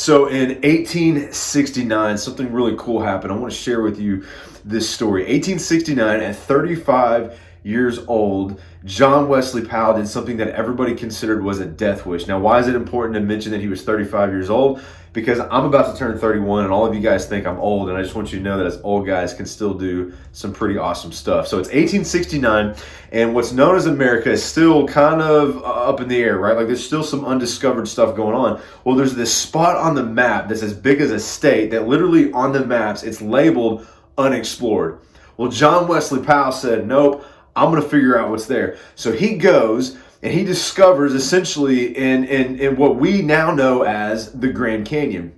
So in 1869, something really cool happened. I want to share with you this story. 1869, at 35 years old, John Wesley Powell did something that everybody considered was a death wish. Now, why is it important to mention that he was 35 years old? Because I'm about to turn 31, and all of you guys think I'm old, and I just want you to know that as old guys can still do some pretty awesome stuff. So it's 1869, and what's known as America is still kind of up in the air, right? Like there's still some undiscovered stuff going on. Well, there's this spot on the map that's as big as a state that literally on the maps, it's labeled unexplored. Well, John Wesley Powell said, nope, I'm going to figure out what's there. So he goes and he discovers essentially in what we now know as the Grand Canyon.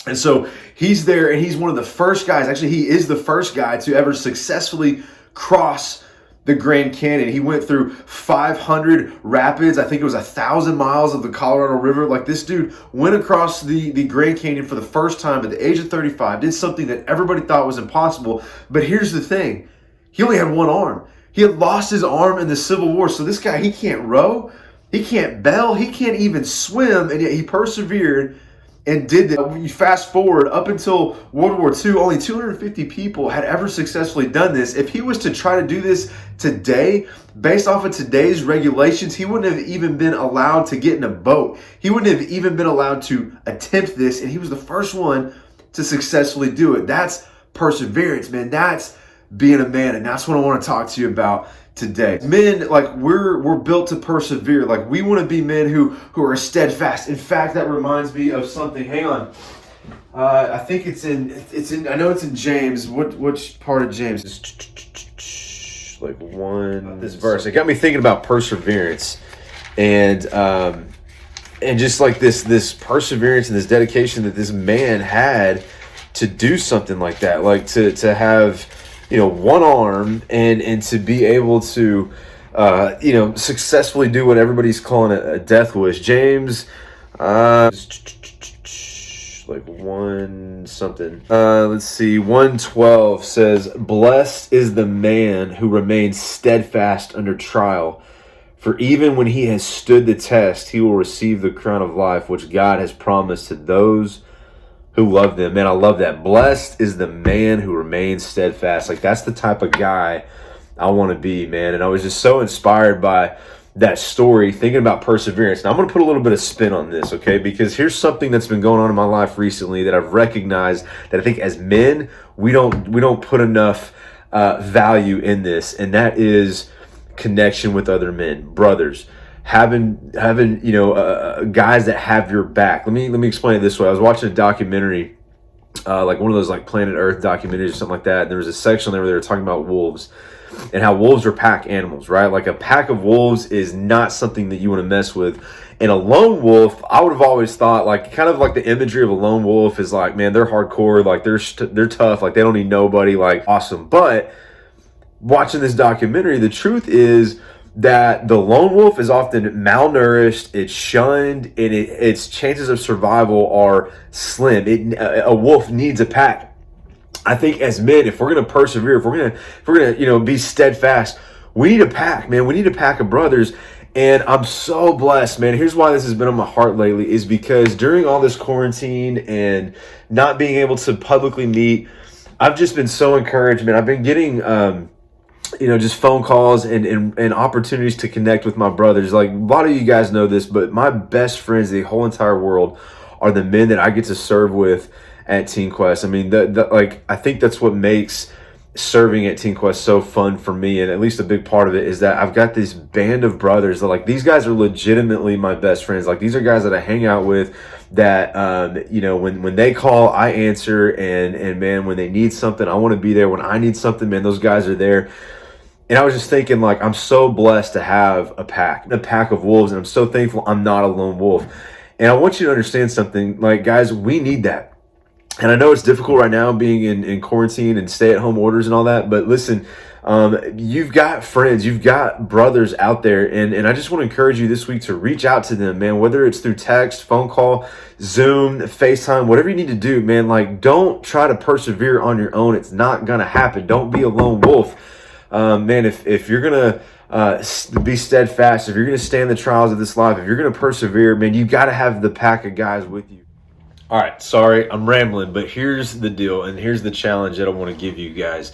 And so he's there, and he's one of the first guys. Actually, he is the first guy to ever successfully cross the Grand Canyon. He went through 500 rapids. I think it was 1,000 miles of the Colorado River. Like, this dude went across the Grand Canyon for the first time at the age of 35, did something that everybody thought was impossible. But here's the thing. He only had one arm. He had lost his arm in the Civil War. So this guy, he can't row, he can't bell, he can't even swim, and yet he persevered and did that. When you fast forward up until World War II, only 250 people had ever successfully done this. If he was to try to do this today, based off of today's regulations, he wouldn't have even been allowed to get in a boat. He wouldn't have even been allowed to attempt this, and he was the first one to successfully do it. That's perseverance, man. That's being a man, and that's what I want to talk to you about today. Men, like, we're built to persevere. Like, we want to be men who are steadfast. In fact, that reminds me of something. Hang on. I think it's in I know it's in James. Which part of James? Like this verse. It got me thinking about perseverance and just like this perseverance and this dedication that this man had to do something like that. Like to have, one arm and to be able to, successfully do what everybody's calling a death wish. James, like one something. Let's see. 1:12 says, "Blessed is the man who remains steadfast under trial, for even when he has stood the test, he will receive the crown of life, which God has promised to those who love them." Man, I love that. Blessed is the man who remains steadfast. Like, that's the type of guy I want to be, man. And I was just so inspired by that story, thinking about perseverance. Now, I'm going to put a little bit of spin on this, okay? Because here's something that's been going on in my life recently that I've recognized that I think as men, we don't put enough value in this, and that is connection with other men, brothers. Having guys that have your back. Let me explain it this way. I was watching a documentary, like one of those like Planet Earth documentaries or something like that. And there was a section there where they were talking about wolves and how wolves are pack animals, right? Like, a pack of wolves is not something that you want to mess with. And a lone wolf, I would have always thought, like, kind of like the imagery of a lone wolf is like, man, they're hardcore, like they're tough, like they don't need nobody, like awesome. But watching this documentary, the truth is that the lone wolf is often malnourished, it's shunned, and its chances of survival are slim. A wolf needs a pack. I think as men, if we're going to persevere, if we're going to be steadfast, we need a pack, man. We need a pack of brothers. And I'm so blessed, man. Here's why this has been on my heart lately, is because during all this quarantine and not being able to publicly meet, I've just been so encouraged, man. I've been getting just phone calls and opportunities to connect with my brothers. Like, a lot of you guys know this, but my best friends, the whole entire world, are the men that I get to serve with at Teen Quest. I mean, I think that's what makes serving at Teen Quest so fun for me, and at least a big part of it is that I've got this band of brothers that, like, these guys are legitimately my best friends. Like, these are guys that I hang out with that, when they call, I answer, and man, when they need something, I want to be there. When I need something, man, those guys are there. And I was just thinking, like, I'm so blessed to have a pack of wolves, and I'm so thankful I'm not a lone wolf. And I want you to understand something, like, guys, we need that. And I know it's difficult right now being in quarantine and stay-at-home orders and all that, but listen, you've got friends, you've got brothers out there, and I just want to encourage you this week to reach out to them, man, whether it's through text, phone call, Zoom, FaceTime, whatever you need to do, man. Like, don't try to persevere on your own. It's not going to happen. Don't be a lone wolf. Man, if you're going to be steadfast, if you're going to stand the trials of this life, if you're going to persevere, man, you got to have the pack of guys with you. All right, sorry, I'm rambling, but here's the deal, and here's the challenge that I want to give you guys.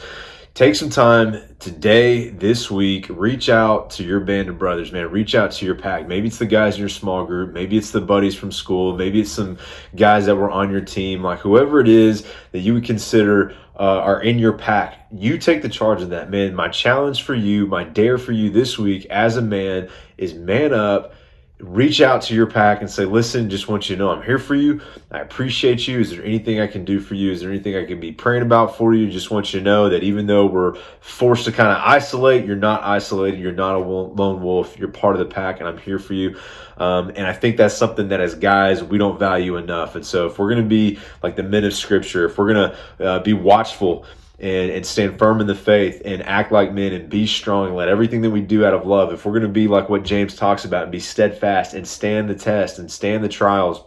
Take some time today, this week, reach out to your band of brothers, man. Reach out to your pack. Maybe it's the guys in your small group. Maybe it's the buddies from school. Maybe it's some guys that were on your team. Like whoever it is that you would consider are in your pack, you take the charge of that, man. My challenge for you, my dare for you this week as a man is man up. Reach out to your pack and say, listen, just want you to know I'm here for you. I appreciate you. Is there anything I can do for you? Is there anything I can be praying about for you? Just want you to know that even though we're forced to kind of isolate, you're not isolated. You're not a lone wolf. You're part of the pack, and I'm here for you. And I think that's something that as guys, we don't value enough. And so if we're going to be like the men of Scripture, if we're going to be watchful, and stand firm in the faith and act like men and be strong and let everything that we do out of love, if we're going to be like what James talks about and be steadfast and stand the test and stand the trials,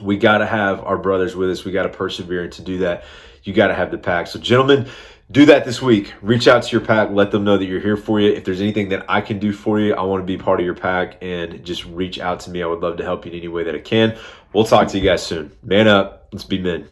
we got to have our brothers with us. We got to persevere. And to do that, you got to have the pack. So gentlemen, do that this week. Reach out to your pack. Let them know that you're here for you. If there's anything that I can do for you, I want to be part of your pack, and just reach out to me. I would love to help you in any way that I can. We'll talk to you guys soon. Man up. Let's be men.